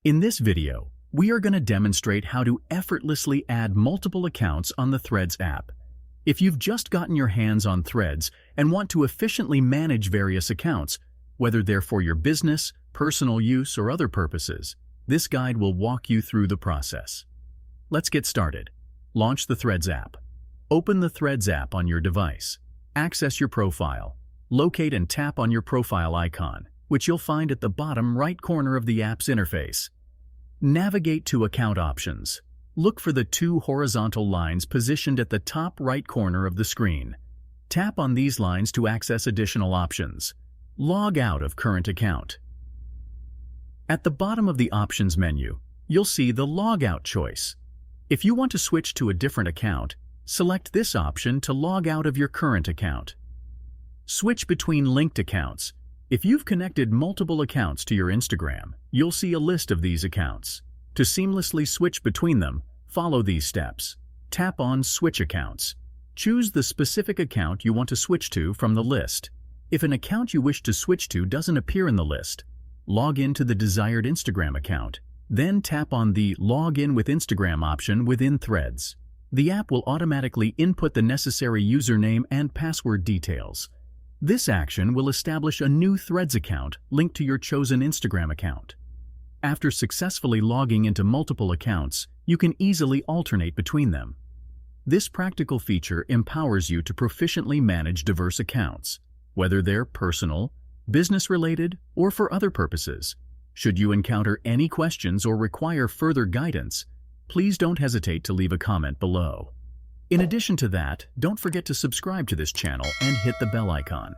In this video, we are going to demonstrate how to effortlessly add multiple accounts on the Threads app. If you've just gotten your hands on Threads and want to efficiently manage various accounts, whether they're for your business, personal use, or other purposes, this guide will walk you through the process. Let's get started. Launch the Threads app. Open the Threads app on your device. Access your profile. Locate and tap on your profile icon, which you'll find at the bottom right corner of the app's interface. Navigate to Account Options. Look for the two horizontal lines positioned at the top right corner of the screen. Tap on these lines to access additional options. Log out of current account. At the bottom of the Options menu, you'll see the Log Out choice. If you want to switch to a different account, select this option to log out of your current account. Switch between linked accounts. If you've connected multiple accounts to your Instagram, you'll see a list of these accounts. To seamlessly switch between them, follow these steps. Tap on Switch Accounts. Choose the specific account you want to switch to from the list. If an account you wish to switch to doesn't appear in the list, log in to the desired Instagram account. Then tap on the Log in with Instagram option within Threads. The app will automatically input the necessary username and password details. This action will establish a new Threads account linked to your chosen Instagram account. After successfully logging into multiple accounts, you can easily alternate between them. This practical feature empowers you to proficiently manage diverse accounts, whether they're personal, business-related, or for other purposes. Should you encounter any questions or require further guidance, please don't hesitate to leave a comment below. In addition to that, don't forget to subscribe to this channel and hit the bell icon.